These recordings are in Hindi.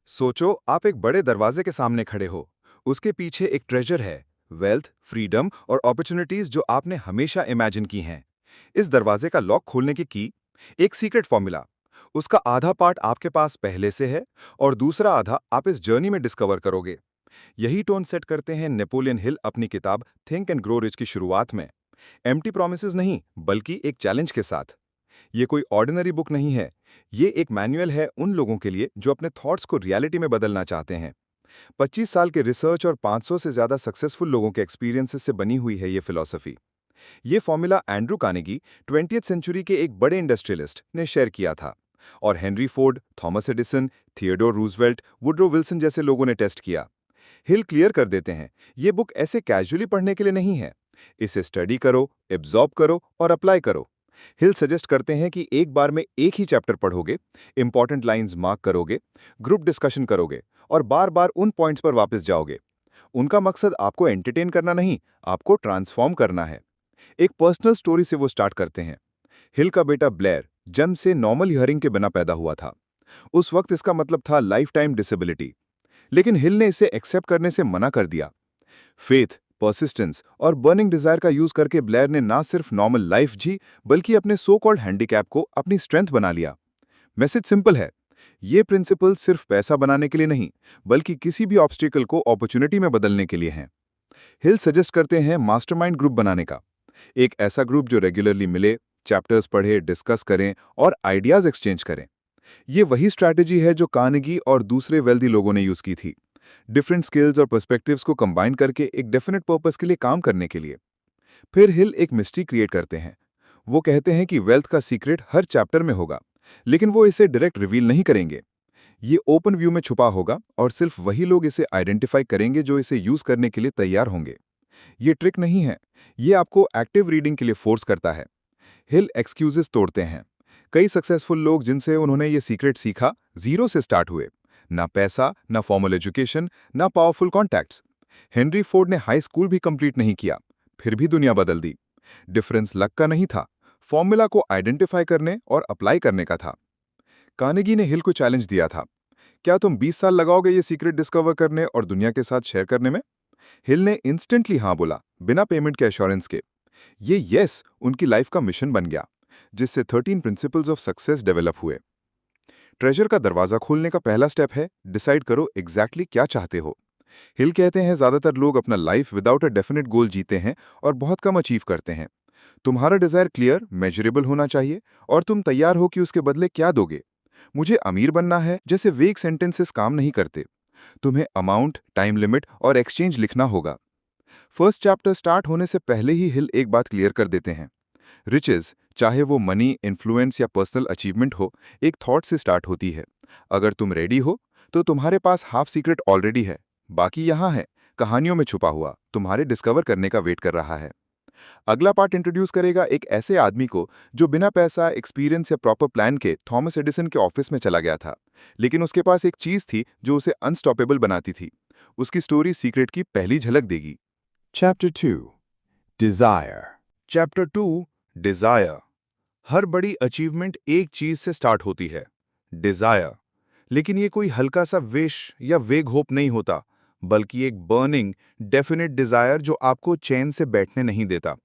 सोचो आप एक बड़े दरवाजे के सामने खड़े हो। उसके पीछे एक ट्रेजर है, वेल्थ, फ्रीडम और अपॉर्चुनिटीज जो आपने हमेशा इमेजिन की हैं। इस दरवाजे का लॉक खोलने की एक सीक्रेट फॉर्मूला। उसका आधा पार्ट आपके पास पहले से है और दूसरा आधा आप इस जर्नी में डिस्कवर करोगे। यही टोन सेट करते हैं नेपोलियन हिल अपनी किताब थिंक एंड ग्रो रिच की शुरुआत में। एम्प्टी प्रॉमिसेस नहीं, बल्कि एक चैलेंज के साथ। ये कोई ऑर्डिनरी बुक नहीं है। ये एक मैनुअल है उन लोगों के लिए जो अपने थॉट्स को रियलिटी में बदलना चाहते हैं। 25 साल के रिसर्च और 500 से ज्यादा सक्सेसफुल लोगों के एक्सपीरियंसेस से बनी हुई है ये फिलॉसफी। ये फॉर्मूला एंड्रू कार्नेगी 20वीं सेंचुरी के एक बड़े इंडस्ट्रियलिस्ट ने शेयर किया था और Henry Ford, Thomas Edison, Theodore Roosevelt, Woodrow Wilson जैसे लोगों ने टेस्ट किया। हिल क्लियर कर देते हैं, ये बुक ऐसे कैजुअली पढ़ने के लिए नहीं है। इसे स्टडी करो, एब्जॉर्ब करो और अप्लाई करो। हिल सजेस्ट करते हैं कि एक बार में एक ही चैप्टर पढ़ोगे, इंपॉर्टेंट लाइंस मार्क करोगे, ग्रुप डिस्कशन करोगे और बार बार उन पॉइंट्स पर वापस जाओगे। उनका मकसद आपको एंटरटेन करना नहीं, आपको ट्रांसफॉर्म करना है। एक पर्सनल स्टोरी से वो स्टार्ट करते हैं। हिल का बेटा ब्लेयर जन्म से नॉर्मल हियरिंग के बिना पैदा हुआ था। उस वक्त इसका मतलब था लाइफ टाइम डिसेबिलिटी। लेकिन हिल ने इसे एक्सेप्ट करने से मना कर दिया। फेथ, पर्सिस्टेंस और बर्निंग डिजायर का यूज करके ब्लेयर ने ना सिर्फ नॉर्मल लाइफ जी, बल्कि अपने सो कॉल्ड हैंडीकैप को अपनी स्ट्रेंथ बना लिया। मैसेज सिंपल है, ये प्रिंसिपल सिर्फ पैसा बनाने के लिए नहीं, बल्कि किसी भी ऑब्स्टिकल को अपॉर्चुनिटी में बदलने के लिए हैं। हिल सजेस्ट करते हैं मास्टरमाइंड ग्रुप बनाने का। एक ऐसा ग्रुप जो रेगुलरली मिले, चैप्टर्स पढ़े, डिस्कस करें और आइडियाज एक्सचेंज करें। ये वही स्ट्रैटेजी है जो कार्नेगी और दूसरे वेल्दी लोगों ने यूज की थी, डिफरेंट स्किल्स और पर्सपेक्टिव्स को कंबाइन करके एक डेफिनेट पर्पस के लिए काम करने के लिए। फिर हिल एक मिस्ट्री क्रिएट करते हैं। वो कहते हैं कि वेल्थ का सीक्रेट हर चैप्टर में होगा, लेकिन वो इसे डायरेक्ट रिवील नहीं करेंगे। ये ओपन व्यू में छुपा होगा और सिर्फ वही लोग इसे आइडेंटिफाई करेंगे जो इसे यूज करने के लिए तैयार होंगे। ये ट्रिक नहीं है, ये आपको एक्टिव रीडिंग के लिए फोर्स करता है। हिल एक्सक्यूजेस तोड़ते हैं। कई सक्सेसफुल लोग जिनसे उन्होंने ये सीक्रेट सीखा, जीरो से स्टार्ट हुए। ना पैसा, ना फॉर्मल एजुकेशन, ना पावरफुल कॉन्टैक्ट्स। हेनरी फोर्ड ने हाई स्कूल भी कंप्लीट नहीं किया, फिर भी दुनिया बदल दी। डिफरेंस लक का नहीं था, फॉर्मूला को आइडेंटिफाई करने और अप्लाई करने का था। कार्नेगी ने हिल को चैलेंज दिया था, क्या तुम 20 साल लगाओगे ये सीक्रेट डिस्कवर करने और दुनिया के साथ शेयर करने में? हिल ने इंस्टेंटली हाँ बोला, बिना पेमेंट के एश्योरेंस के। ये यस उनकी लाइफ का मिशन बन गया, जिससे 13 प्रिंसिपल्स ऑफ सक्सेस डेवलप हुए। ट्रेजर का दरवाजा खोलने का पहला स्टेप है डिसाइड करो एग्जैक्टली क्या चाहते हो। हिल कहते हैं ज्यादातर लोग अपना लाइफ विदाउट अ डेफिनेट गोल जीते हैं और बहुत कम अचीव करते हैं। तुम्हारा डिजायर क्लियर, मेजरेबल होना चाहिए और तुम तैयार हो कि उसके बदले क्या दोगे। मुझे अमीर बनना है जैसे वेग सेंटेंसेस काम नहीं करते। तुम्हें अमाउंट, टाइम लिमिट और एक्सचेंज लिखना होगा। फर्स्ट चैप्टर स्टार्ट होने से पहले ही हिल एक बात क्लियर कर देते हैं। रिचेज, चाहे वो मनी, इन्फ्लुएंस या पर्सनल अचीवमेंट हो, एक थॉट से स्टार्ट होती है। अगर तुम रेडी हो तो तुम्हारे पास हाफ सीक्रेट ऑलरेडी है। बाकी यहाँ है, कहानियों में छुपा हुआ, तुम्हारे डिस्कवर करने का वेट कर रहा है। अगला पार्ट इंट्रोड्यूस करेगा एक ऐसे आदमी को जो बिना पैसा, एक्सपीरियंस या प्रॉपर प्लान के थॉमस एडिसन के ऑफिस में चला गया था, लेकिन उसके पास एक चीज थी जो उसे अनस्टॉपेबल बनाती थी। उसकी स्टोरी सीक्रेट की पहली झलक देगी। Chapter 2 Desire. Chapter 2, desire. हर बड़ी अचीवमेंट एक चीज से स्टार्ट होती है, डिजायर। लेकिन ये कोई हल्का सा विश या वेग होप नहीं होता, बल्कि एक बर्निंग, डेफिनेट डिजायर जो आपको चैन से बैठने नहीं देता।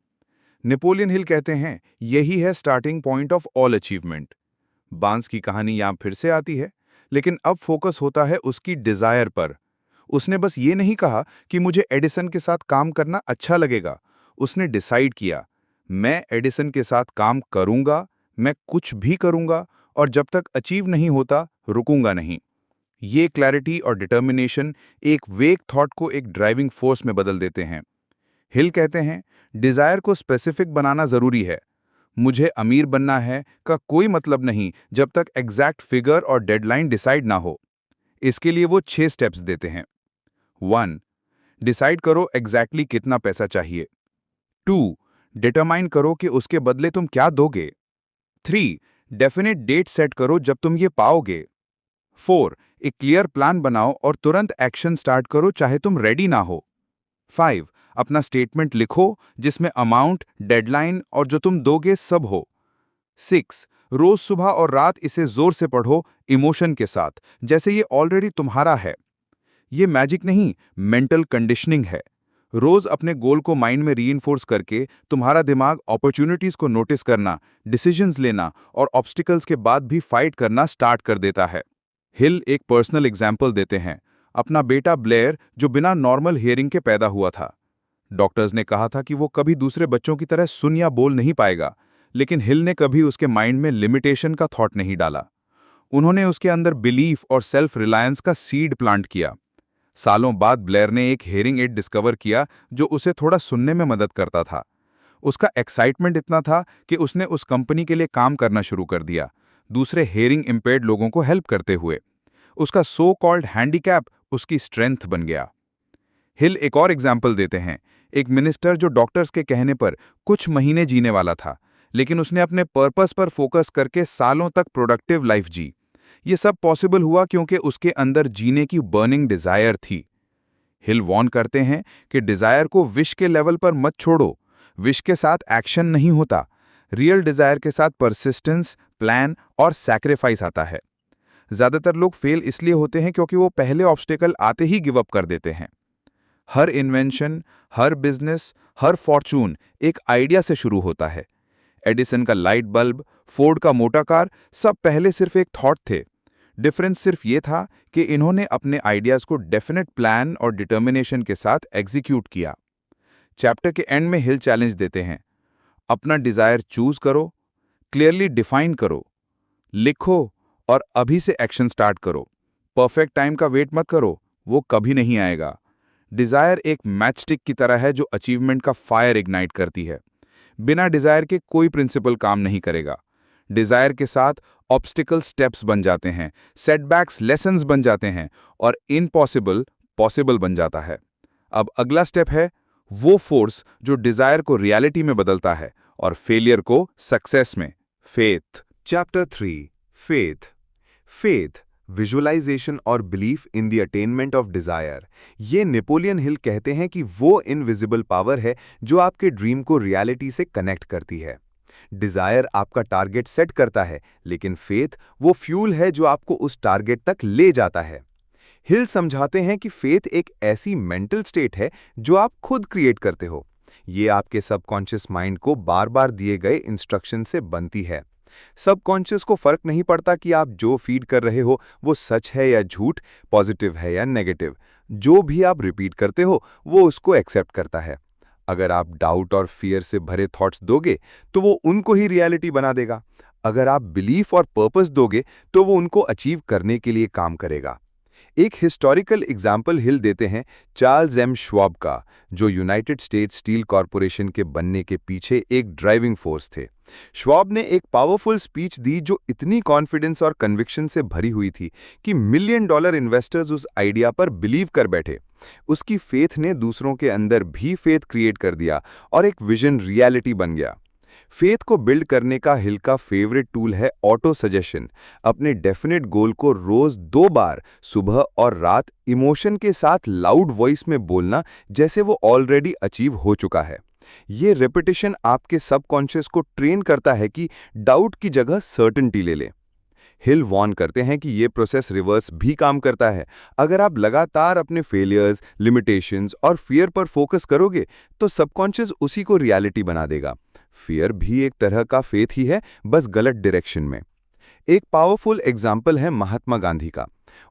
नेपोलियन हिल कहते हैं यही है starting point of all achievement. बांस की कहानी यहां फिर से आती है, लेकिन अब फोकस होता है उसकी डिजायर पर। उसने बस ये नहीं कहा कि मुझे एडिसन के साथ काम करना अच्छा लगेगा। उसने डिसाइड किया, मैं एडिसन के साथ काम करूंगा, मैं कुछ भी करूंगा और जब तक अचीव नहीं होता रुकूंगा नहीं। ये क्लैरिटी और डिटर्मिनेशन एक वेग थॉट को एक ड्राइविंग फोर्स में बदल देते हैं। हिल कहते हैं डिजायर को स्पेसिफिक बनाना जरूरी है। मुझे अमीर बनना है का कोई मतलब नहीं जब तक एग्जैक्ट फिगर और डेडलाइन डिसाइड ना हो। इसके लिए वो 6 स्टेप्स देते हैं। 1. डिसाइड करो एग्जैक्टली कितना पैसा चाहिए। 2. डिटरमाइन करो कि उसके बदले तुम क्या दोगे। 3. डेफिनेट डेट सेट करो जब तुम ये पाओगे। 4. एक क्लियर प्लान बनाओ और तुरंत एक्शन स्टार्ट करो चाहे तुम रेडी ना हो। 5. अपना स्टेटमेंट लिखो जिसमें अमाउंट, डेडलाइन और जो तुम दोगे सब हो। 6. रोज सुबह और रात इसे जोर से पढ़ो, इमोशन के साथ, जैसे ये ऑलरेडी तुम्हारा है। ये मैजिक नहीं, मेंटल कंडीशनिंग है। रोज अपने गोल को माइंड में रीइंफोर्स करके तुम्हारा दिमाग अपॉर्चुनिटीज को नोटिस करना, डिसीजंस लेना और ऑब्स्टिकल्स के बाद भी फाइट करना स्टार्ट कर देता है। हिल एक पर्सनल एग्जाम्पल देते हैं। अपना बेटा ब्लेयर, जो बिना नॉर्मल हियरिंग के पैदा हुआ था। डॉक्टर्स ने कहा था कि वो कभी दूसरे बच्चों की तरह सुन या बोल नहीं पाएगा, लेकिन हिल ने कभी उसके माइंड में लिमिटेशन का थॉट नहीं डाला। उन्होंने उसके अंदर बिलीफ और सेल्फ रिलायंस का सीड प्लांट किया। सालों बाद ब्लेयर ने एक हेयरिंग एड डिस्कवर किया जो उसे थोड़ा सुनने में मदद करता था। उसका एक्साइटमेंट इतना था कि उसने उस कंपनी के लिए काम करना शुरू कर दिया, दूसरे हेयरिंग इम्पेयर्ड लोगों को हेल्प करते हुए। उसका सो कॉल्ड हैंडीकैप उसकी स्ट्रेंथ बन गया। हिल एक और एग्जाम्पल देते हैं। एक मिनिस्टर जो डॉक्टर्स के कहने पर कुछ महीने जीने वाला था, लेकिन उसने अपने पर्पस पर फोकस करके सालों तक प्रोडक्टिव लाइफ जी। ये सब पॉसिबल हुआ क्योंकि उसके अंदर जीने की बर्निंग डिजायर थी। हिल वॉर्न करते हैं कि डिजायर को विश के लेवल पर मत छोड़ो। विश के साथ एक्शन नहीं होता। रियल डिजायर के साथ परसिस्टेंस, प्लान और सैक्रिफाइस आता है। ज्यादातर लोग फेल इसलिए होते हैं क्योंकि वो पहले ऑब्स्टेकल आते ही गिव अप कर देते हैं। हर इन्वेंशन, हर बिजनेस, हर फॉर्चून एक आइडिया से शुरू होता है। एडिसन का लाइट बल्ब, फोर्ड का मोटर कार, सब पहले सिर्फ एक थॉट थे। डिफरेंस सिर्फ ये था कि इन्होंने अपने आइडियाज को डेफिनेट प्लान और डिटर्मिनेशन के साथ एग्जीक्यूट किया। चैप्टर के एंड में हिल चैलेंज देते हैं। अपना डिजायर चूज करो, क्लियरली डिफाइन करो, लिखो और अभी से एक्शन स्टार्ट करो। परफेक्ट टाइम का वेट मत करो, वो कभी नहीं आएगा। डिजायर एक मैचस्टिक की तरह है जो अचीवमेंट का फायर इग्नाइट करती है। बिना डिजायर के कोई प्रिंसिपल काम नहीं करेगा। डिजायर के साथ ऑब्स्टिकल स्टेप्स बन जाते हैं, सेटबैक्स लेसन्स बन जाते हैं और इम्पॉसिबल पॉसिबल बन जाता है। अब अगला स्टेप है वो फोर्स जो डिजायर को रियलिटी में बदलता है और फेलियर को सक्सेस में, faith. Chapter 3 Faith Faith, visualisation और belief in the attainment of desire. ये नेपोलियन हिल कहते हैं कि वो इनविजिबल पावर है जो आपके ड्रीम को रियलिटी से कनेक्ट करती है। डिजायर आपका टारगेट सेट करता है, लेकिन फेथ वो फ्यूल है जो आपको उस टारगेट तक ले जाता है। हिल समझाते हैं कि फेथ एक ऐसी मेंटल स्टेट है जो आप खुद क्रिएट करते हो। ये आपके सबकॉन्शियस माइंड को बार बार दिए गए इंस्ट्रक्शन से बनती है। सबकॉन्शियस को फर्क नहीं पड़ता कि आप जो फीड कर रहे हो वो सच है या झूठ, पॉजिटिव है या नेगेटिव। जो भी आप रिपीट करते हो वो उसको एक्सेप्ट करता है। अगर आप डाउट और फियर से भरे थॉट्स दोगे तो वो उनको ही रियलिटी बना देगा। अगर आप बिलीफ और पर्पस दोगे तो वो उनको अचीव करने के लिए काम करेगा। एक हिस्टोरिकल एग्जाम्पल हिल देते हैं चार्ल्स एम श्वाब का, जो यूनाइटेड स्टेट्स स्टील कॉरपोरेशन के बनने के पीछे एक ड्राइविंग फोर्स थे। श्वाब ने एक पावरफुल स्पीच दी जो इतनी कॉन्फिडेंस और कन्विक्शन से भरी हुई थी कि मिलियन डॉलर इन्वेस्टर्स उस आइडिया पर बिलीव कर बैठे। उसकी फेथ ने दूसरों के अंदर भी फेथ क्रिएट कर दिया और एक विजन रियलिटी बन गया। फेथ को बिल्ड करने का हिल का फेवरेट टूल है ऑटो सजेशन। अपने डेफिनेट गोल को रोज 2 बार सुबह और रात इमोशन के साथ लाउड वॉइस में बोलना, जैसे वो ऑलरेडी अचीव हो चुका है। ये रेपिटेशन आपके सबकॉन्शियस को ट्रेन करता है कि डाउट की जगह सर्टेनिटी ले ले। हिल वॉर्न करते हैं कि ये प्रोसेस रिवर्स भी काम करता है। अगर आप लगातार अपने फेलियर्स, लिमिटेशंस और फियर पर फोकस करोगे तो सबकॉन्शियस उसी को रियलिटी बना देगा। फियर भी एक तरह का फेथ ही है, बस गलत डायरेक्शन में। एक पावरफुल एग्जाम्पल है महात्मा गांधी का।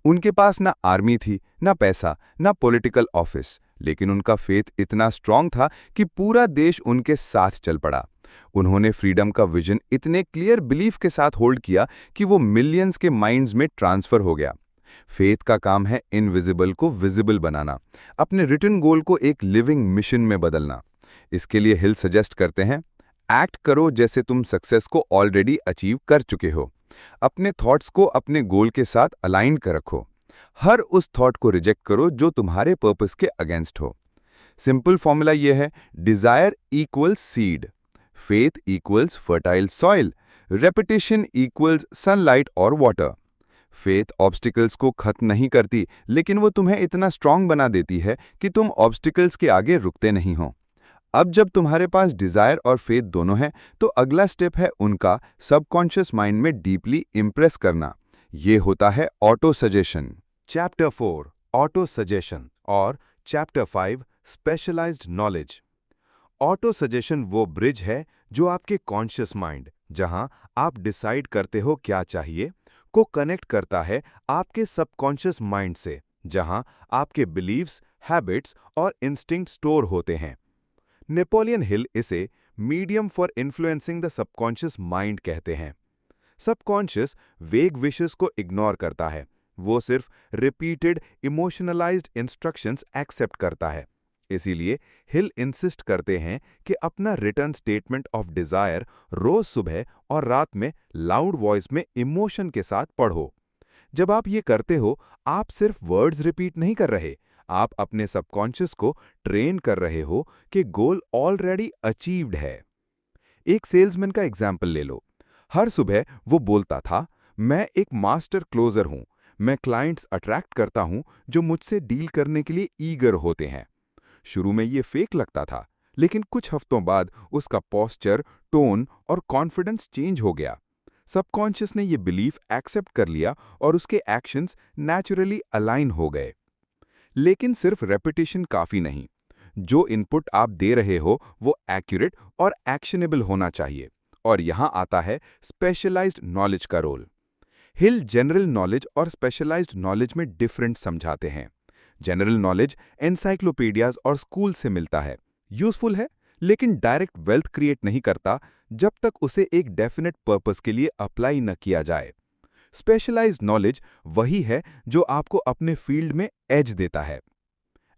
उनके पास ना आर्मी थी, ना पैसा, ना पॉलिटिकल ऑफिस, लेकिन उनका फेथ इतना स्ट्रांग था कि पूरा देश उनके साथ चल पड़ा। उन्होंने फ्रीडम का विजन इतने क्लियर बिलीफ के साथ होल्ड किया कि वो मिलियंस के माइंड्स में ट्रांसफर हो गया। फेथ का काम है इनविजिबल को विजिबल बनाना, अपने रिटन गोल को एक लिविंग मिशन में बदलना। इसके लिए हिल सजेस्ट करते हैं, एक्ट करो जैसे तुम सक्सेस को ऑलरेडी अचीव कर चुके हो। अपने थॉट्स को अपने गोल के साथ अलाइन कर रखो। हर उस थॉट को रिजेक्ट करो जो तुम्हारे पर्पस के अगेंस्ट हो। सिंपल फॉर्मूला यह है, desire equals seed, faith equals fertile soil, repetition equals sunlight और वाटर। फेथ ऑब्स्टिकल्स को खत्म नहीं करती, लेकिन वो तुम्हें इतना स्ट्रांग बना देती है कि तुम ऑब्स्टिकल्स के आगे रुकते नहीं हो। अब जब तुम्हारे पास डिजायर और फेथ दोनों हैं, तो अगला स्टेप है उनका सबकॉन्शियस माइंड में डीपली इम्प्रेस करना। ये होता है autosuggestion. Chapter 4 autosuggestion और chapter 5 specialised knowledge. Autosuggestion वो ब्रिज है जो आपके कॉन्शियस माइंड, जहां आप डिसाइड करते हो क्या चाहिए, को कनेक्ट करता है आपके सबकॉन्शियस माइंड से, जहां आपके बिलीव्स, हैबिट्स और इंस्टिंक्ट स्टोर होते हैं। नेपोलियन हिल इसे medium for influencing the subconscious mind कहते हैं। सबकॉन्शियस वेग विशेस को इग्नोर करता है, वो सिर्फ रिपीटेड इमोशनलाइज्ड इंस्ट्रक्शंस एक्सेप्ट करता है। इसीलिए हिल इंसिस्ट करते हैं कि अपना रिटर्न स्टेटमेंट ऑफ डिजायर रोज सुबह और रात में लाउड वॉइस में इमोशन के साथ पढ़ो। जब आप ये करते हो, आप सिर्फ वर्ड्स रिपीट नहीं कर रहे, आप अपने सबकॉन्शियस को ट्रेन कर रहे हो कि गोल ऑलरेडी अचीव्ड है। एक सेल्समैन का एग्जाम्पल ले लो। हर सुबह वो बोलता था, मैं एक मास्टर क्लोजर हूं, मैं क्लाइंट्स अट्रैक्ट करता हूं जो मुझसे डील करने के लिए ईगर होते हैं। शुरू में ये फेक लगता था, लेकिन कुछ हफ्तों बाद उसका पोस्चर, टोन और कॉन्फिडेंस चेंज हो गया। सबकॉन्शियस ने ये बिलीफ एक्सेप्ट कर लिया और उसके एक्शंस नेचुरली अलाइन हो गए। लेकिन सिर्फ रेपिटेशन काफी नहीं। जो इनपुट आप दे रहे हो वो एक्यूरेट और एक्शनेबल होना चाहिए, और यहां आता है स्पेशलाइज्ड नॉलेज का रोल। हिल जनरल नॉलेज और स्पेशलाइज्ड नॉलेज में डिफरेंट समझाते हैं। जनरल नॉलेज एनसाइक्लोपीडियाज और स्कूल से मिलता है, यूजफुल है, लेकिन डायरेक्ट वेल्थ क्रिएट नहीं करता जब तक उसे एक डेफिनेट पर्पस के लिए अप्लाई न किया जाए। स्पेशलाइज्ड नॉलेज वही है जो आपको अपने फील्ड में एज देता है।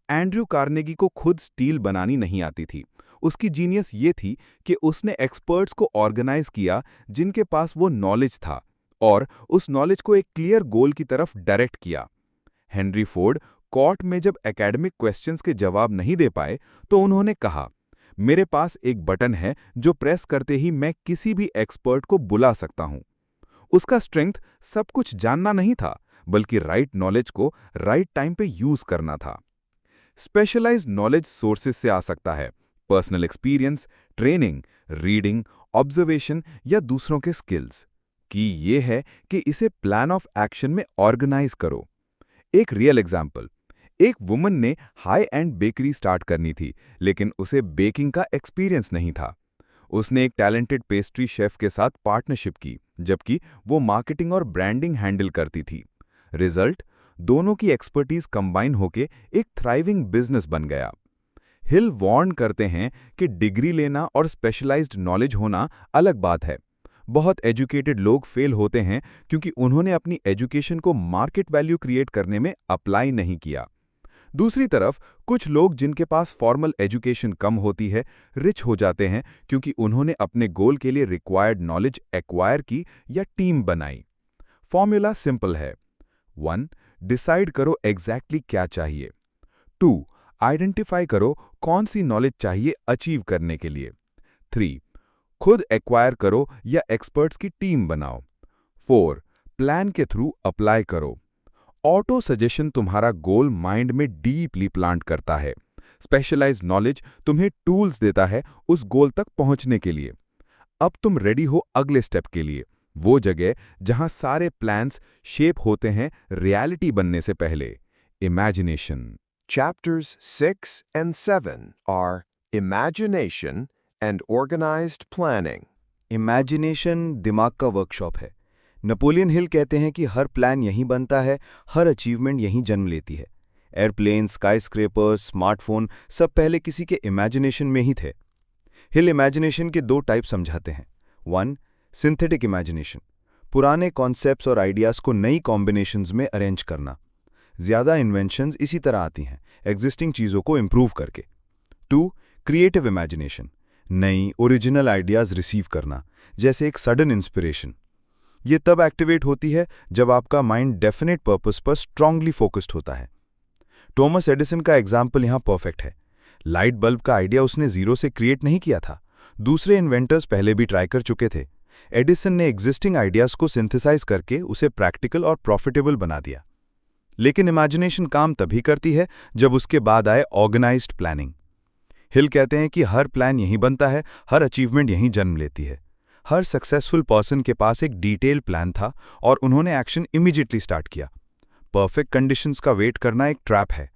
एंड्रयू कार्नेगी को खुद स्टील बनानी नहीं आती थी। उसकी जीनियस ये थी कि उसने एक्सपर्ट्स को ऑर्गेनाइज किया जिनके पास वो नॉलेज था, और उस नॉलेज को एक क्लियर गोल की तरफ डायरेक्ट किया। हेनरी फोर्ड कोर्ट में जब एकेडमिक क्वेश्चंस के जवाब नहीं दे पाए, तो उन्होंने कहा, मेरे पास एक बटन है जो प्रेस करते ही मैं किसी भी एक्सपर्ट को बुला सकता हूं। उसका स्ट्रेंथ सब कुछ जानना नहीं था, बल्कि राइट नॉलेज को राइट टाइम पे यूज करना था। स्पेशलाइज्ड नॉलेज सोर्सेज से आ सकता है, personal experience, training, reading, observation या दूसरों के स्किल्स। की ये है कि इसे प्लान ऑफ एक्शन में ऑर्गेनाइज करो। एक रियल एग्जाम्पल, एक वुमन ने हाई एंड बेकरी स्टार्ट करनी थी, लेकिन उसे बेकिंग का एक्सपीरियंस नहीं था। उसने एक टैलेंटेड पेस्ट्री शेफ के साथ पार्टनरशिप की, जबकि वो मार्केटिंग और ब्रांडिंग हैंडल करती थी। रिजल्ट, दोनों की एक्सपर्टीज कंबाइन होके एक थ्राइविंग बिजनेस बन गया। हिल वार्न करते हैं कि डिग्री लेना और स्पेशलाइज्ड नॉलेज होना अलग बात है। बहुत एजुकेटेड लोग फेल होते हैं क्योंकि उन्होंने अपनी एजुकेशन को मार्केट वैल्यू क्रिएट करने में अप्लाई नहीं किया। दूसरी तरफ कुछ लोग जिनके पास फॉर्मल एजुकेशन कम होती है, रिच हो जाते हैं क्योंकि उन्होंने अपने गोल के लिए रिक्वायर्ड नॉलेज एक्वायर की या टीम बनाई। फॉर्मूला सिंपल है। 1. डिसाइड करो एग्जैक्टली क्या चाहिए। 2. आइडेंटिफाई करो कौन सी नॉलेज चाहिए अचीव करने के लिए। 3. खुद एक्वायर करो या एक्सपर्ट्स की टीम बनाओ। 4. प्लान के थ्रू अप्लाई करो। ऑटो सजेशन तुम्हारा गोल माइंड में डीपली प्लांट करता है। स्पेशलाइज्ड नॉलेज तुम्हें टूल्स देता है उस गोल तक पहुंचने के लिए। अब तुम रेडी हो अगले स्टेप के लिए, वो जगह जहां सारे प्लान्स शेप होते हैं रियलिटी बनने से पहले। Imagination. Chapters 6 and 7 are Imagination and Organized Planning. Imagination दिमाग का वर्कशॉप है। नेपोलियन हिल कहते हैं कि हर प्लान यहीं बनता है, हर अचीवमेंट यहीं जन्म लेती है। एयरप्लेन, स्काईस्क्रेपर्स, स्मार्टफोन सब पहले किसी के इमेजिनेशन में ही थे। हिल इमेजिनेशन के 2 टाइप समझाते हैं। 1. सिंथेटिक इमेजिनेशन, पुराने कॉन्सेप्ट्स और आइडियाज़ को नई कॉम्बिनेशंस में अरेंज करना। ज़्यादा इन्वेंशंस इसी तरह आती हैं, एग्जिस्टिंग चीज़ों को इम्प्रूव करके। 2. क्रिएटिव इमेजिनेशन, नई ओरिजिनल आइडियाज़ रिसीव करना, जैसे एक सडन इंस्पिरेशन। ये तब एक्टिवेट होती है जब आपका माइंड डेफिनेट पर्पस पर स्ट्रांगली फोकस्ड होता है। थॉमस एडिसन का एग्जाम्पल यहाँ परफेक्ट है। लाइट बल्ब का आइडिया उसने जीरो से क्रिएट नहीं किया था, दूसरे इन्वेंटर्स पहले भी ट्राई कर चुके थे। एडिसन ने एग्जिस्टिंग आइडियाज़ को सिंथेसाइज करके उसे प्रैक्टिकल और प्रॉफिटेबल बना दिया। लेकिन इमेजिनेशन काम तभी करती है जब उसके बाद आए ऑर्गेनाइज्ड प्लानिंग। हिल कहते हैं कि हर प्लान यहीं बनता है, हर अचीवमेंट यहीं जन्म लेती है। हर सक्सेसफुल पर्सन के पास एक डिटेल प्लान था और उन्होंने एक्शन इमीडिएटली स्टार्ट किया। परफेक्ट कंडीशंस का वेट करना एक ट्रैप है।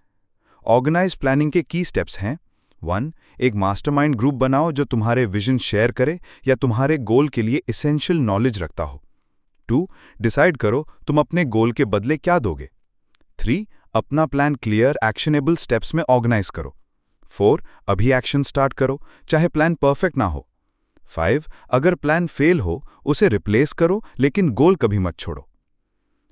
ऑर्गेनाइज प्लानिंग के की स्टेप्स हैं। 1. एक मास्टरमाइंड ग्रुप बनाओ जो तुम्हारे विजन शेयर करे या तुम्हारे गोल के लिए एसेंशियल नॉलेज रखता हो। 2. डिसाइड करो तुम अपने गोल के बदले क्या दोगे। 3. अपना प्लान क्लियर एक्शनेबल स्टेप्स में ऑर्गेनाइज करो। 4. अभी एक्शन स्टार्ट करो, चाहे प्लान परफेक्ट ना हो। 5. अगर प्लान फेल हो उसे रिप्लेस करो, लेकिन गोल कभी मत छोड़ो।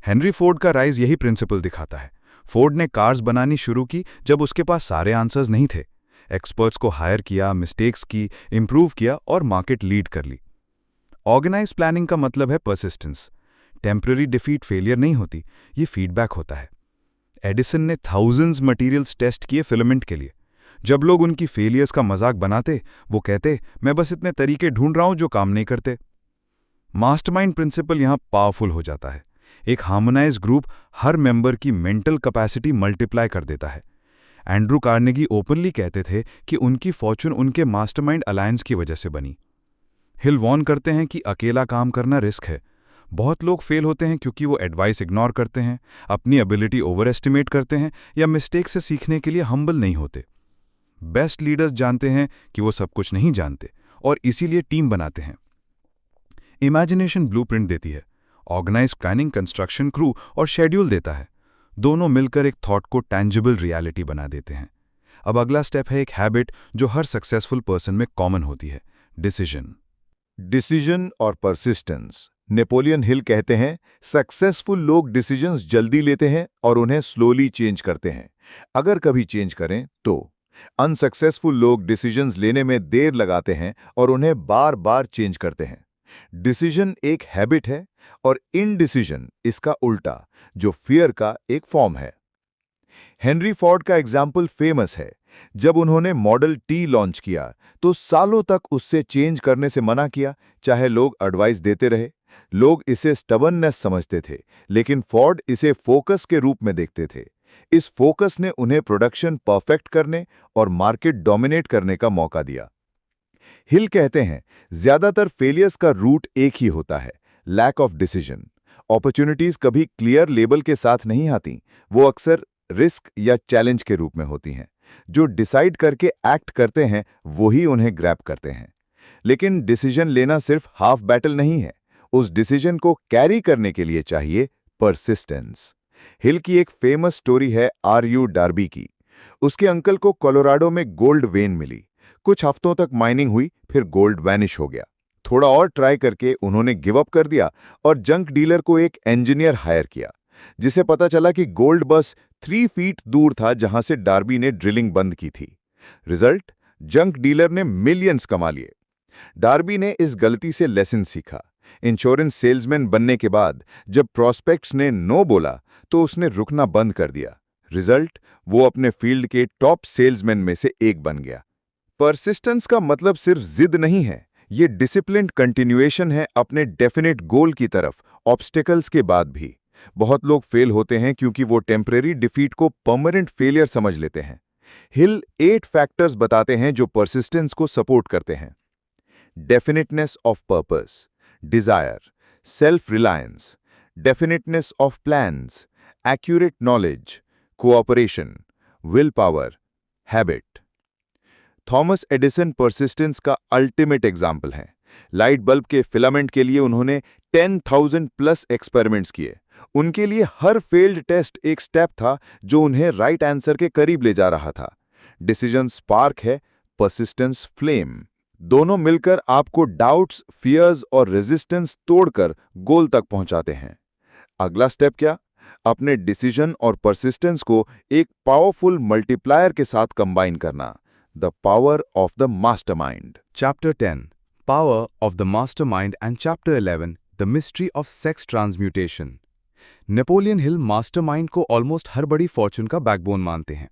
हेनरी फोर्ड का राइज यही प्रिंसिपल दिखाता है। फोर्ड ने कार्स बनानी शुरू की जब उसके पास सारे आंसर्स नहीं थे। एक्सपर्ट्स को हायर किया, मिस्टेक्स की, इंप्रूव किया और मार्केट लीड कर ली। ऑर्गेनाइज प्लानिंग का मतलब है परसिस्टेंस। टेम्पररी डिफीट फेलियर नहीं होती, ये फीडबैक होता है। एडिसन ने थाउजेंड्स मटेरियल्स टेस्ट किए फिलामेंट के लिए। जब लोग उनकी फेलियर्स का मजाक बनाते, वो कहते, मैं बस इतने तरीके ढूंढ रहा हूं जो काम नहीं करते। मास्टरमाइंड प्रिंसिपल यहां पावरफुल हो जाता है। एक हार्मोनाइज ग्रुप हर मेंबर की मेंटल कैपेसिटी मल्टीप्लाई कर देता है। एंड्रू कार्नेगी ओपनली कहते थे कि उनकी फॉर्चून उनके मास्टरमाइंड अलायंस की वजह से बनी। हिल वॉर्न करते हैं कि अकेला काम करना रिस्क है। बहुत लोग फेल होते हैं क्योंकि वो एडवाइस इग्नोर करते हैं, अपनी एबिलिटी ओवर एस्टिमेट करते हैं या मिस्टेक से सीखने के लिए हम्बल नहीं होते। बेस्ट लीडर्स जानते हैं कि वो सब कुछ नहीं जानते और इसीलिए टीम बनाते हैं। इमेजिनेशन ब्लूप्रिंट देती है, ऑर्गेनाइज प्लानिंग कंस्ट्रक्शन क्रू और शेड्यूल देता है। दोनों मिलकर एक थॉट को टैंजिबल रियलिटी बना देते हैं। अब अगला स्टेप है एक हैबिट जो हर सक्सेसफुल पर्सन में कॉमन होती है, डिसीजन। डिसीजन और परसिस्टेंस। नेपोलियन हिल कहते हैं, सक्सेसफुल लोग डिसीजंस जल्दी लेते हैं और उन्हें स्लोली चेंज करते हैं, अगर कभी चेंज करें तो। अनसक्सेसफुल लोग डिसीजंस लेने में देर लगाते हैं और उन्हें बार बार चेंज करते हैं। डिसीजन एक हैबिट है और इनडिसीजन इसका उल्टा, जो फियर का एक फॉर्म है। हेनरी फोर्ड का एग्जाम्पल फेमस है। जब उन्होंने मॉडल टी लॉन्च किया तो सालों तक उससे चेंज करने से मना किया, चाहे लोग एडवाइस देते रहे। लोग इसे स्टबर्ननेस समझते थे, लेकिन फोर्ड इसे फोकस के रूप में देखते थे। इस फोकस ने उन्हें प्रोडक्शन परफेक्ट करने और मार्केट डोमिनेट करने का मौका दिया। हिल कहते हैं, ज्यादातर फेलियर्स का रूट एक ही होता है, लैक ऑफ डिसीजन। अपॉर्चुनिटीज कभी क्लियर लेबल के साथ नहीं आती, वो अक्सर रिस्क या चैलेंज के रूप में होती हैं। जो डिसाइड करके एक्ट करते हैं वही उन्हें ग्रैब करते हैं। लेकिन डिसीजन लेना सिर्फ हाफ बैटल नहीं है, उस डिसीजन को कैरी करने के लिए चाहिए परसिस्टेंस। हिल की एक फेमस स्टोरी है आर.यू. डार्बी की। उसके अंकल को कोलोराडो में गोल्ड वेन मिली। कुछ हफ्तों तक माइनिंग हुई, फिर गोल्ड वैनिश हो गया। थोड़ा और ट्राई करके उन्होंने गिव अप कर दिया और जंक डीलर को एक इंजीनियर हायर किया, जिसे पता चला कि गोल्ड बस 3 फीट दूर था जहां से डार्बी ने ड्रिलिंग बंद की थी। रिजल्ट, जंक डीलर ने मिलियंस कमा लिए। डार्बी ने इस गलती से लेसन सीखा। इंश्योरेंस सेल्समैन बनने के बाद जब प्रॉस्पेक्ट्स ने नो बोला तो उसने रुकना बंद कर दिया। रिजल्ट, वो अपने फील्ड के टॉप सेल्समैन में से एक बन गया। परसिस्टेंस का मतलब सिर्फ जिद नहीं है, ये डिसिप्लिन्ड कंटिन्यूएशन है अपने डेफिनेट गोल की तरफ, ऑब्स्टेकल्स के बाद भी। बहुत लोग फेल होते हैं क्योंकि वो टेम्परेरी डिफीट को परमानेंट फेलियर समझ लेते हैं। हिल 8 फैक्टर्स बताते हैं जो परसिस्टेंस को सपोर्ट करते हैं। Definiteness of purpose, desire, self reliance, definiteness of plans, accurate knowledge, cooperation, will power, habit. Thomas Edison persistence का अल्टीमेट एग्जाम्पल है। लाइट बल्ब के फिलामेंट के लिए उन्होंने 10,000 प्लस एक्सपेरिमेंट्स किए। उनके लिए हर फेल्ड टेस्ट एक स्टेप था जो उन्हें राइट आंसर के करीब ले जा रहा था। डिसीजन स्पार्क है, परसिस्टेंस फ्लेम। दोनों मिलकर आपको डाउट्स, फियर्स और रेजिस्टेंस तोड़कर गोल तक पहुंचाते हैं। अगला स्टेप क्या? अपने डिसीजन और परसिस्टेंस को एक पावरफुल मल्टीप्लायर के साथ कंबाइन करना। The power of the mastermind. Chapter 10 Power of the Mastermind and Chapter 11 The Mystery of Sex Transmutation। Napoleon Hill mastermind को ऑलमोस्ट हर बड़ी फॉर्चून का बैकबोन मानते हैं।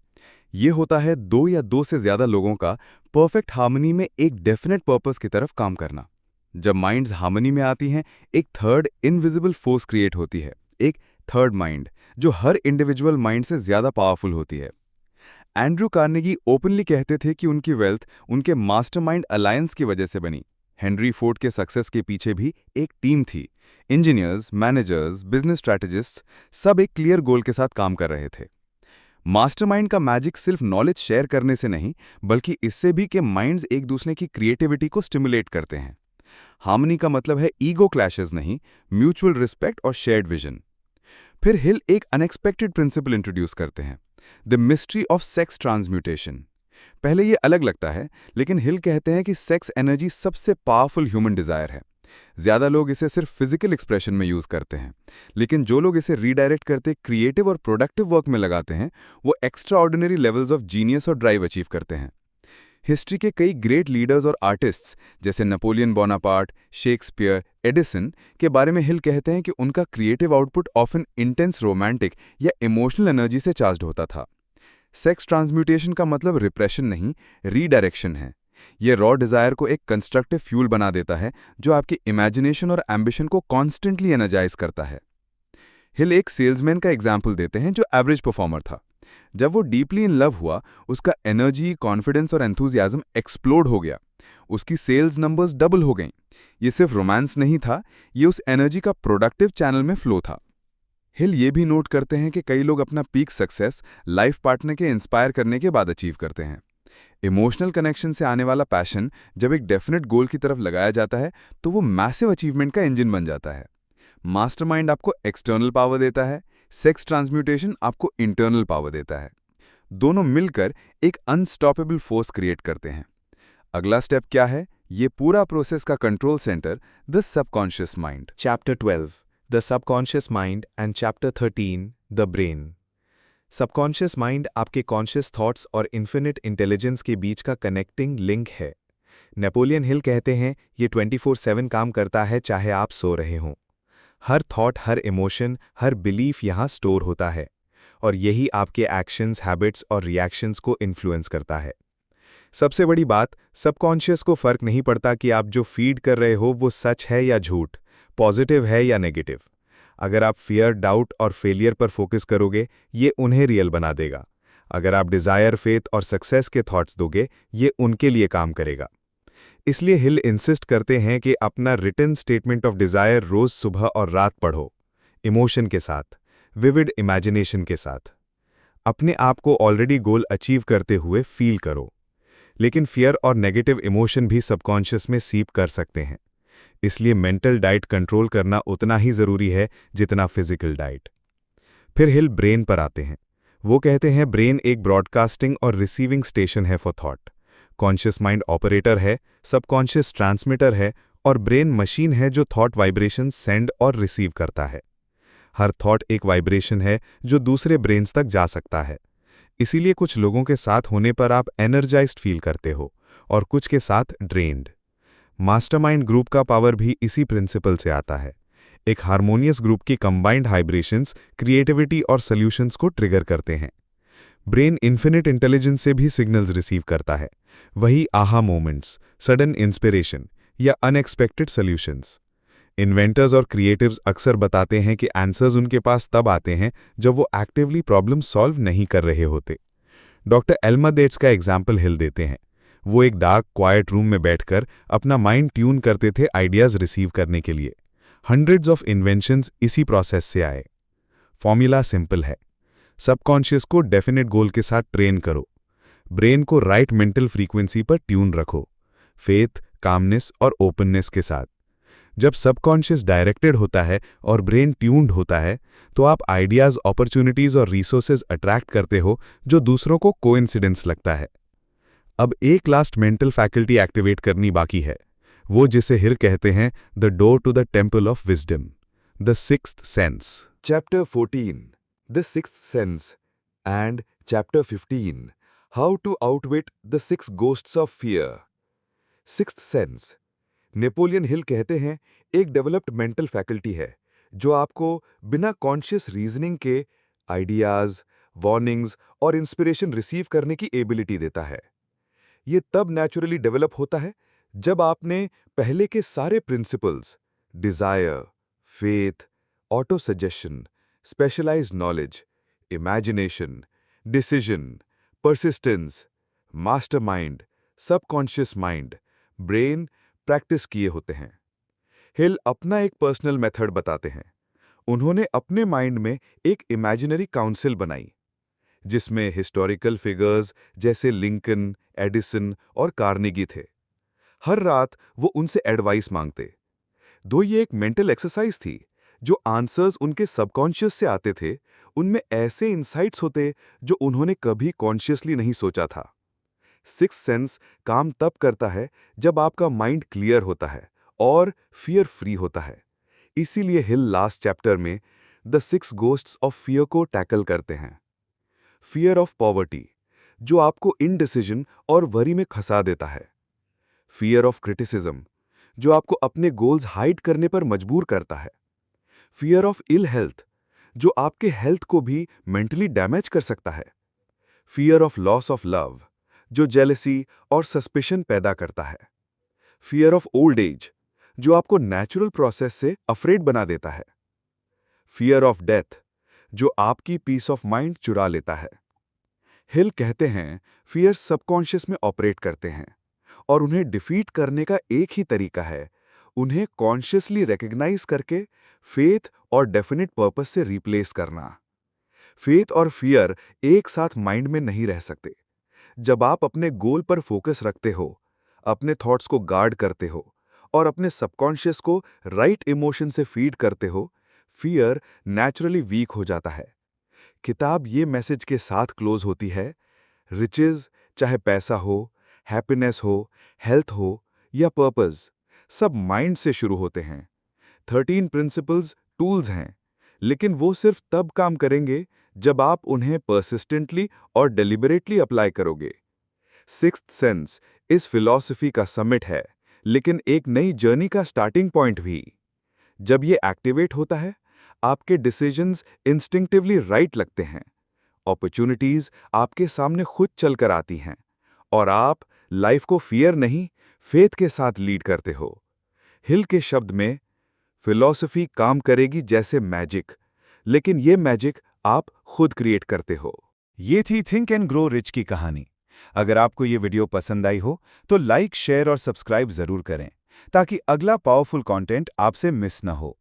ये होता है 2 या 2 से ज्यादा लोगों का परफेक्ट हार्मनी में एक डेफिनेट पर्पस की तरफ काम करना। जब माइंड्स हार्मनी में आती हैं, एक थर्ड इनविजिबल फोर्स क्रिएट होती है, एक थर्ड माइंड जो हर इंडिविजुअल माइंड से ज्यादा पावरफुल होती है। एंड्रू कार्नेगी ओपनली कहते थे कि उनकी वेल्थ उनके मास्टरमाइंड अलायंस की वजह से बनी। हेनरी फोर्ड के सक्सेस के पीछे भी एक टीम थी। इंजीनियर्स, मैनेजर्स, बिजनेस स्ट्रैटेजिस्ट्स सब एक क्लियर गोल के साथ काम कर रहे थे। मास्टरमाइंड का मैजिक सिर्फ नॉलेज शेयर करने से नहीं, बल्कि इससे भी कि माइंड्स एक दूसरे की क्रिएटिविटी को स्टिमुलेट करते हैं। हार्मनी का मतलब है ईगो क्लैशेस नहीं, म्यूचुअल रिस्पेक्ट और शेयर्ड विजन। फिर हिल एक अनएक्सपेक्टेड प्रिंसिपल इंट्रोड्यूस करते हैं, the mystery of sex transmutation. पहले ये अलग लगता है, लेकिन हिल कहते हैं कि सेक्स एनर्जी सबसे पावरफुल ह्यूमन डिजायर है। ज्यादा लोग इसे सिर्फ फिजिकल एक्सप्रेशन में यूज करते हैं, लेकिन जो लोग इसे रीडायरेक्ट करते क्रिएटिव और प्रोडक्टिव वर्क में लगाते हैं, वो extra ordinary levels of genius और ड्राइव अचीव करते हैं। हिस्ट्री के कई ग्रेट लीडर्स और आर्टिस्ट्स जैसे नेपोलियन बोनापार्ट, शेक्सपियर, एडिसन के बारे में हिल कहते हैं कि उनका creative output often intense romantic या इमोशनल एनर्जी से चार्ज्ड होता था। सेक्स ट्रांसम्यूटेशन का मतलब रिप्रेशन नहीं, रीडायरेक्शन है। ये रॉ डिजायर को एक कंस्ट्रक्टिव फ्यूल बना देता है जो आपकी इमेजिनेशन और एम्बिशन को कॉन्स्टेंटली एनर्जाइज करता है। हिल एक सेल्समैन का एग्जाम्पल देते हैं जो एवरेज परफॉर्मर था। जब वो डीपली इन लव हुआ, उसका एनर्जी, कॉन्फिडेंस और एंथुजियाज्म एक्सप्लोड हो गया। उसकी सेल्स नंबर्स डबल हो गईं। ये सिर्फ रोमांस नहीं था, ये उस एनर्जी का प्रोडक्टिव चैनल में फ्लो था। हिल ये भी नोट करते हैं कि कई लोग अपना पीक सक्सेस लाइफ पार्टनर के इंस्पायर करने के बाद अचीव करते हैं। इमोशनल कनेक्शन से आने वाला पैशन जब एक डेफिनेट गोल की तरफ लगाया जाता है, तो वो मैसिव अचीवमेंट का इंजन बन जाता है। मास्टरमाइंड आपको एक्सटर्नल पावर देता है, सेक्स ट्रांसम्यूटेशन आपको इंटरनल पावर देता है। दोनों मिलकर एक अनस्टॉपेबल फोर्स क्रिएट करते हैं। अगला स्टेप क्या है? ये पूरा प्रोसेस का control centre, the subconscious mind. Chapter 12, The Subconscious Mind, and Chapter 13, The Brain. Subconscious mind आपके कॉन्शियस थॉट्स और इन्फिनिट इंटेलिजेंस के बीच का कनेक्टिंग लिंक है। नेपोलियन हिल कहते हैं ये 24/7 काम करता है, चाहे आप सो रहे हों। हर थॉट, हर इमोशन, हर बिलीफ यहाँ स्टोर होता है, और यही आपके एक्शंस, हैबिट्स और रिएक्शंस को इन्फ्लुएंस करता है। सबसे बड़ी बात, सबकॉन्शियस को फर्क नहीं पड़ता कि आप जो फीड कर रहे हो वो सच है या झूठ, पॉजिटिव है या नेगेटिव। अगर आप फियर, डाउट और फेलियर पर फोकस करोगे, ये उन्हें रियल बना देगा। अगर आप डिजायर, फेथ और सक्सेस के थॉट्स दोगे, ये उनके लिए काम करेगा। इसलिए हिल इंसिस्ट करते हैं कि अपना रिटन स्टेटमेंट ऑफ डिजायर रोज सुबह और रात पढ़ो, इमोशन के साथ, विविड इमेजिनेशन के साथ। अपने आप को ऑलरेडी गोल अचीव करते हुए फील करो। लेकिन फियर और नेगेटिव इमोशन भी सबकॉन्शियस में सीप कर सकते हैं। इसलिए मेंटल डाइट कंट्रोल करना उतना ही जरूरी है जितना फिजिकल डाइट। फिर हिल ब्रेन पर आते हैं। वो कहते हैं ब्रेन एक ब्रॉडकास्टिंग और रिसीविंग स्टेशन है for thought. Conscious mind operator है, सबकॉन्शियस ट्रांसमीटर है, और ब्रेन मशीन है जो थॉट वाइब्रेशन सेंड और रिसीव करता है। हर थॉट एक वाइब्रेशन है जो दूसरे ब्रेन्स तक जा सकता है। इसीलिए कुछ लोगों के साथ होने पर आप एनर्जाइज्ड फील करते हो और कुछ के साथ ड्रेन्ड। मास्टरमाइंड ग्रुप का पावर भी इसी प्रिंसिपल से आता है। एक हार्मोनियस ग्रुप की कंबाइंड वाइब्रेशंस क्रिएटिविटी और सॉल्यूशंस को ट्रिगर करते हैं। ब्रेन इन्फिनिट इंटेलिजेंस से भी सिग्नल्स रिसीव करता है, वही आहा मोमेंट्स, सडन इंस्पिरेशन या अनएक्सपेक्टेड सॉल्यूशंस। इन्वेंटर्स और क्रिएटिव्स अक्सर बताते हैं कि आंसर्स उनके पास तब आते हैं जब वो एक्टिवली प्रॉब्लम सॉल्व नहीं कर रहे होते। डॉक्टर एल्मा डेट्स का एग्जाम्पल हिल देते हैं। वो एक डार्क क्वाइट रूम में बैठकर अपना माइंड ट्यून करते थे आइडियाज रिसीव करने के लिए। हंड्रेड्स ऑफ इन्वेंशंस इसी प्रोसेस से आए। फॉर्मूला सिंपल है, सबकॉन्शियस को डेफिनेट गोल के साथ ट्रेन करो, ब्रेन को राइट मेंटल फ्रीक्वेंसी पर ट्यून रखो, फेथ, कामनेस और ओपननेस के साथ। जब सबकॉन्शियस डायरेक्टेड होता है और ब्रेन ट्यून्ड होता है, तो आप आइडियाज, अपॉर्चुनिटीज और रिसोर्सेज अट्रैक्ट करते हो जो दूसरों को कोइंसिडेंस लगता है। अब एक लास्ट मेंटल फैकल्टी एक्टिवेट करनी बाकी है, वो जिसे हिल कहते हैं the door to the temple of wisdom, the sixth sense. Chapter 14, The Sixth Sense, and Chapter 15, How to Outwit the Six Ghosts of Fear. Sixth Sense, Napoleon Hill कहते हैं, एक डेवलप्ड मेंटल फैकल्टी है जो आपको बिना कॉन्शियस रीजनिंग के आइडियाज, वार्निंग्स और इंस्पिरेशन रिसीव करने की एबिलिटी देता है। ये तब नेचुरली डेवलप होता है जब आपने पहले के सारे principles, desire, faith, autosuggestion, specialised knowledge, imagination, decision, persistence, mastermind, subconscious mind, brain practice किए होते हैं। हिल अपना एक पर्सनल मेथड बताते हैं। उन्होंने अपने माइंड में एक इमेजिनरी काउंसिल बनाई, जिसमें हिस्टोरिकल फिगर्स जैसे लिंकन, एडिसन और कार्नेगी थे। हर रात वो उनसे एडवाइस मांगते। दो ये एक मेंटल एक्सरसाइज थी, जो आंसर्स उनके सबकॉन्शियस से आते थे, उनमें ऐसे इंसाइट्स होते जो उन्होंने कभी कॉन्शियसली नहीं सोचा था। सिक्स्थ सेंस काम तब करता है जब आपका माइंड क्लियर होता है और फियर फ्री होता है। इसीलिए हिल लास्ट चैप्टर में द 6 गोस्ट्स ऑफ फियर को टैकल करते हैं। फियर ऑफ पॉवर्टी, जो आपको इनडिसीजन और वरी में फंसा देता है। फियर ऑफ क्रिटिसिज्म, जो आपको अपने गोल्स हाइड करने पर मजबूर करता है। फियर ऑफ इल हेल्थ, जो आपके हेल्थ को भी मेंटली डैमेज कर सकता है। Fear of loss of love, जो जेलसी और सस्पिशन पैदा करता है। फियर ऑफ ओल्ड एज, जो आपको नेचुरल प्रोसेस से अफ्रेड बना देता है। फियर ऑफ डेथ, जो आपकी पीस ऑफ माइंड चुरा लेता है। हिल कहते हैं फियर सबकॉन्शियस में ऑपरेट करते हैं और उन्हें डिफीट करने का एक ही तरीका है, उन्हें कॉन्शियसली रिकॉग्नाइज करके फेथ और डेफिनेट पर्पस से रिप्लेस करना। फेथ और फियर एक साथ माइंड में नहीं रह सकते। जब आप अपने गोल पर फोकस रखते हो, अपने थॉट्स को गार्ड करते हो और अपने सबकॉन्शियस को राइट इमोशन से फीड करते हो, फियर नेचुरली वीक हो जाता है। किताब ये मैसेज के साथ क्लोज होती है, रिचेज, चाहे पैसा हो, हैप्पीनेस हो, हेल्थ हो या पर्पस, सब माइंड से शुरू होते हैं। 13 प्रिंसिपल्स टूल्स हैं, लेकिन वो सिर्फ तब काम करेंगे जब आप उन्हें परसिस्टेंटली और डेलिबरेटली अप्लाई करोगे। सिक्स्थ सेंस इस फिलॉसफी का समिट है, लेकिन एक नई जर्नी का स्टार्टिंग पॉइंट भी। जब ये एक्टिवेट होता है, आपके डिसीजंस इंस्टिंक्टिवली राइट लगते हैं, अपॉर्चुनिटीज आपके सामने खुद चलकर आती हैं और आप लाइफ को फियर नहीं, फेथ के साथ लीड करते हो। हिल के शब्द में, फिलॉसफी काम करेगी जैसे मैजिक, लेकिन ये मैजिक आप खुद क्रिएट करते हो। ये थी थिंक एंड ग्रो रिच की कहानी। अगर आपको ये वीडियो पसंद आई हो तो लाइक, शेयर और सब्सक्राइब जरूर करें, ताकि अगला पावरफुल कंटेंट आपसे मिस न हो।